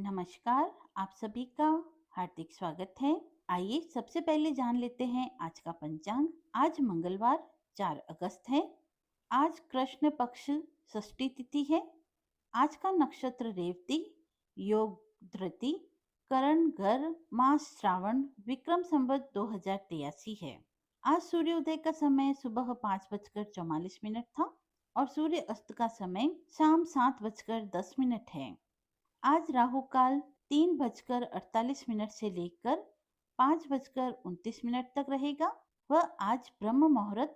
नमस्कार। आप सभी का हार्दिक स्वागत है। आइए सबसे पहले जान लेते हैं आज का पंचांग। आज मंगलवार 4 अगस्त है। आज कृष्ण पक्ष षष्ठी तिथि है। आज का नक्षत्र रेवती, योग धृति, करण घर, मास श्रावण, विक्रम संवत 2083 है। आज सूर्योदय का समय सुबह 5:44 था और सूर्य अस्त का समय शाम 7:10 है। आज राहु काल 3:48 से लेकर 5:29 तक रहेगा। वह आज ब्रह्म मुहूर्त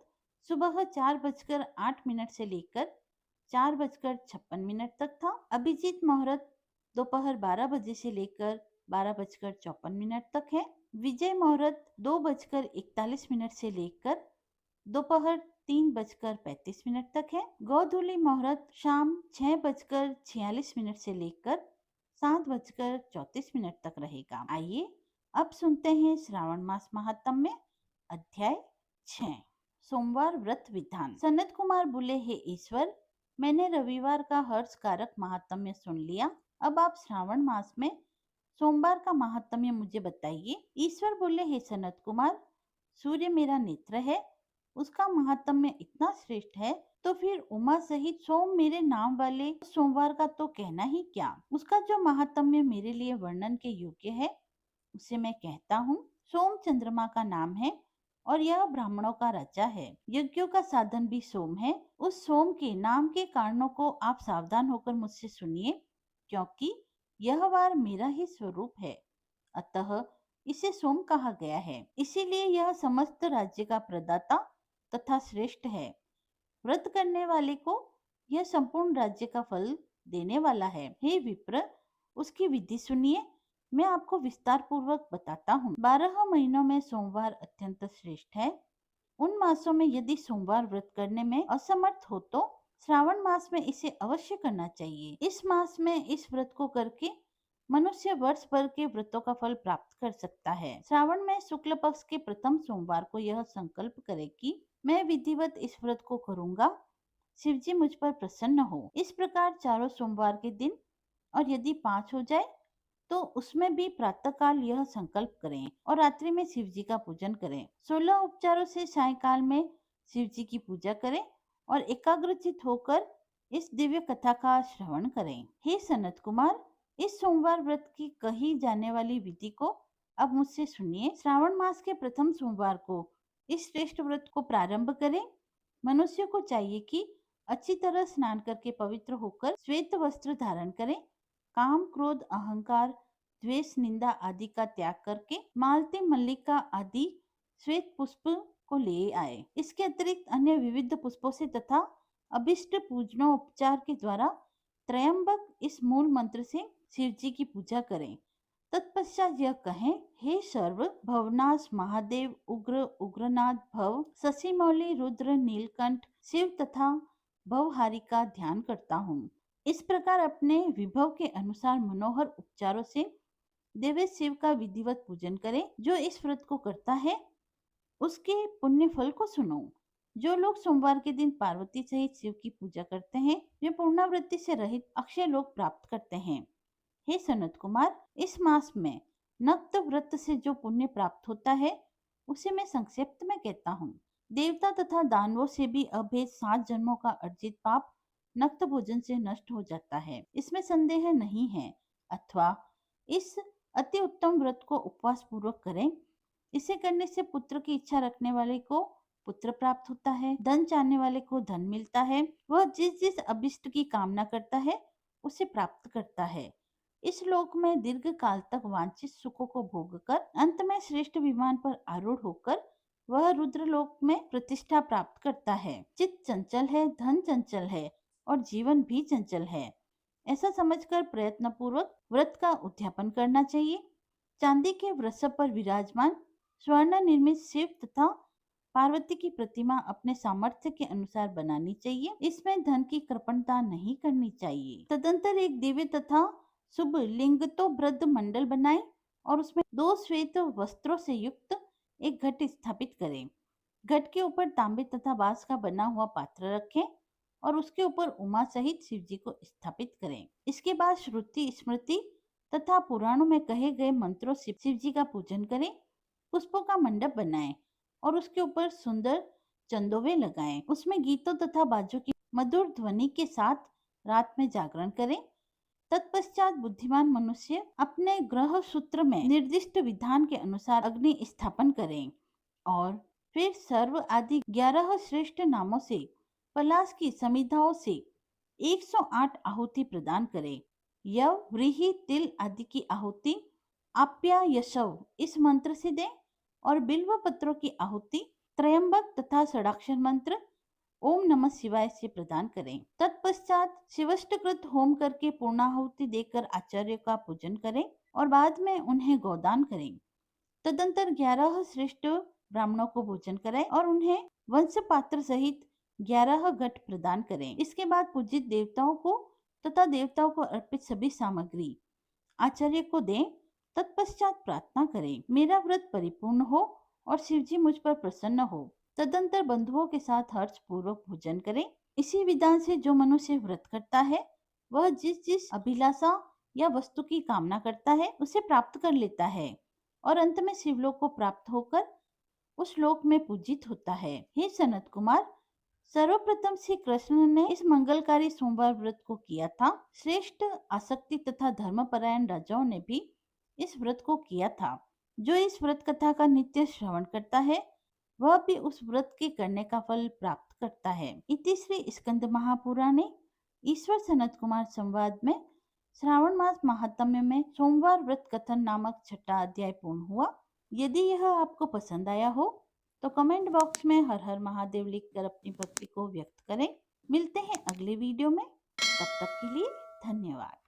सुबह 4:08 से लेकर 4:56 तक था। अभिजीत मुहूर्त दोपहर 12 बजे से लेकर 12:54 तक है। विजय मुहूर्त 2:41 से लेकर दोपहर 3:35 तक है। गोधूली मुहूर्त शाम 6:46 से लेकर 7:34 तक रहेगा। आइए अब सुनते हैं श्रावण मास महात्म्य। अध्याय 6 सोमवार व्रत विधान। सनत कुमार बोले, हे ईश्वर, मैंने रविवार का हर्ष कारक महात्म्य सुन लिया। अब आप श्रावण मास में सोमवार का महात्म्य मुझे बताइए। ईश्वर बोले, हे सनत कुमार, सूर्य मेरा नेत्र है, उसका महात्म्य इतना श्रेष्ठ है तो फिर उमा सहित सोम मेरे नाम वाले सोमवार का तो कहना ही क्या। उसका जो महात्म्य मेरे लिए वर्णन के योग्य है उसे मैं कहता हूँ। सोम चंद्रमा का नाम है और यह ब्राह्मणों का राजा है। यज्ञों का साधन भी सोम है। उस सोम के नाम के कारणों को आप सावधान होकर मुझसे सुनिए, क्योंकि यह वार मेरा ही स्वरूप है, अतः इसे सोम कहा गया है। इसीलिए यह समस्त राज्य का प्रदाता तथा श्रेष्ठ है। व्रत करने वाले को यह संपूर्ण राज्य का फल देने वाला है। हे विप्र, उसकी विधि सुनिए, मैं आपको विस्तार पूर्वक बताता हूँ। 12 महीनों में सोमवार अत्यंत श्रेष्ठ है। उन मासों में यदि सोमवार व्रत करने में असमर्थ हो तो श्रावण मास में इसे अवश्य करना चाहिए। इस मास में इस व्रत को करके मनुष्य वर्ष भर के व्रतों का फल प्राप्त कर सकता है। श्रावण में शुक्ल पक्ष के प्रथम सोमवार को यह संकल्प करे कि मैं विधिवत इस व्रत को करूंगा, शिव जी मुझ पर प्रसन्न हो। इस प्रकार चारों सोमवार के दिन, और यदि 5 हो जाए तो उसमें भी प्रातः काल यह संकल्प करें और रात्रि में शिव जी का पूजन करें। 16 उपचारों से सायकाल में शिव जी की पूजा करें और एकाग्रचित होकर इस दिव्य कथा का श्रवण करें। हे सनत कुमार, इस सोमवार व्रत की कही जाने वाली विधि को अब मुझसे सुनिए। श्रावण मास के प्रथम सोमवार को इस श्रेष्ठ व्रत को प्रारंभ करें। मनुष्य को चाहिए कि अच्छी तरह स्नान करके पवित्र होकर श्वेत वस्त्र धारण करें। काम, क्रोध, अहंकार, द्वेष, निंदा आदि का त्याग करके मालती, मल्लिका आदि श्वेत पुष्प को ले आए। इसके अतिरिक्त अन्य विविध पुष्पों से तथा अभिष्ट पूजनोपचार के द्वारा त्रयंबक इस मूल मंत्र से शिव जी की पूजा करें। तत्पश्चात यह कहें, हे सर्व भवनाश महादेव, उग्र उग्रनाथ भव, शशिमौली, रुद्र, नीलकंठ, शिव तथा भवहारी का ध्यान करता हूँ। इस प्रकार अपने विभव के अनुसार मनोहर उपचारों से देवेश शिव का विधिवत पूजन करें। जो इस व्रत को करता है उसके पुण्य फल को सुनो। जो लोग सोमवार के दिन पार्वती सहित शिव की पूजा करते हैं वे पूर्णावृत्ति से रहित अक्षय लोक प्राप्त करते हैं। हे सनत कुमार, इस मास में नक्त व्रत से जो पुण्य प्राप्त होता है उसे मैं संक्षिप्त में कहता हूँ। देवता तथा दानवों से भी अभेद 7 जन्मों का अर्जित पाप नक्त भोजन से नष्ट हो जाता है, इसमें संदेह नहीं है। अथवा इस अति उत्तम व्रत को उपवास पूर्वक करें। इसे करने से पुत्र की इच्छा रखने वाले को पुत्र प्राप्त होता है, धन चाहने वाले को धन मिलता है, वह जिस जिस अभिष्ट की कामना करता है उसे प्राप्त करता है। इस लोक में दीर्घ काल तक वांछित सुखों को भोगकर अंत में श्रेष्ठ विमान पर आरूढ़ होकर वह रुद्र लोक में प्रतिष्ठा प्राप्त करता है। चित्त चंचल है, धन चंचल है और जीवन भी चंचल है, ऐसा समझकर प्रयत्न पूर्वक व्रत का उद्यापन करना चाहिए। चांदी के वृषभ पर विराजमान स्वर्ण निर्मित शिव तथा पार्वती की प्रतिमा अपने सामर्थ्य के अनुसार बनानी चाहिए। इसमें धन की कृपणता नहीं करनी चाहिए। तदंतर एक दिव्य तथा शुभ लिंग तो वृद्ध मंडल बनाए और उसमें 2 श्वेत वस्त्रों से युक्त एक घट स्थापित करें। घट के ऊपर तांबे तथा बांस का बना हुआ पात्र रखें और उसके ऊपर उमा सहित शिव जी को स्थापित करें। इसके बाद श्रुति, स्मृति तथा पुराणों में कहे गए मंत्रों से शिव जी का पूजन करें। पुष्पों का मंडप बनाएं और उसके ऊपर सुंदर चंदोवे लगाएं। उसमें गीतों तथा बाजों की मधुर ध्वनि के साथ रात में जागरण करें। तत्पश्चात बुद्धिमान मनुष्य अपने ग्रह सूत्र में निर्दिष्ट विधान के अनुसार अग्नि स्थापन करें और फिर सर्व आदि 11 श्रेष्ठ नामों से पलाश की समिधाओं से 108 आहुति प्रदान करें। यव, व्रीहि, तिल आदि की आहुति आप्यायशव इस मंत्र से दें और बिल्व पत्रों की आहुति त्रयंबक तथा षडाक्षर मंत्र ओम नमः शिवाय से प्रदान करें। तत्पश्चात शिवष्टकृत होम करके पूर्णाहुति देकर आचार्य का पूजन करें और बाद में उन्हें गोदान करें। तदंतर 11 श्रेष्ठ ब्राह्मणों को भोजन कराएं और उन्हें वंश पात्र सहित 11 घट प्रदान करें। इसके बाद पूजित देवताओं को तथा देवताओं को अर्पित सभी सामग्री आचार्य को दें। तत्पश्चात प्रार्थना करें, मेरा व्रत परिपूर्ण हो और शिवजी मुझ पर प्रसन्न हो। तदंतर बंधुओं के साथ हर्ष पूर्वक भोजन करें। इसी विधान से जो मनुष्य व्रत करता है वह जिस जिस अभिलाषा या वस्तु की कामना करता है उसे प्राप्त कर लेता है और अंत में शिवलोक को प्राप्त होकर उस लोक में पूजित होता है। हे सनत कुमार, सर्वप्रथम श्री कृष्ण ने इस मंगलकारी सोमवार व्रत को किया था। श्रेष्ठ आसक्ति तथा धर्मपरायण राजाओं ने भी इस व्रत को किया था। जो इस व्रत कथा का नित्य श्रवण करता है वह भी उस व्रत के करने का फल प्राप्त करता है। इति श्री स्कंद महापुराणे ईश्वर सनत कुमार संवाद में श्रावण मास महात्म्य में सोमवार व्रत कथन नामक 6वां अध्याय पूर्ण हुआ। यदि यह आपको पसंद आया हो तो कमेंट बॉक्स में हर हर महादेव लिखकर अपनी भक्ति को व्यक्त करें। मिलते हैं अगले वीडियो में, तब तक के लिए धन्यवाद।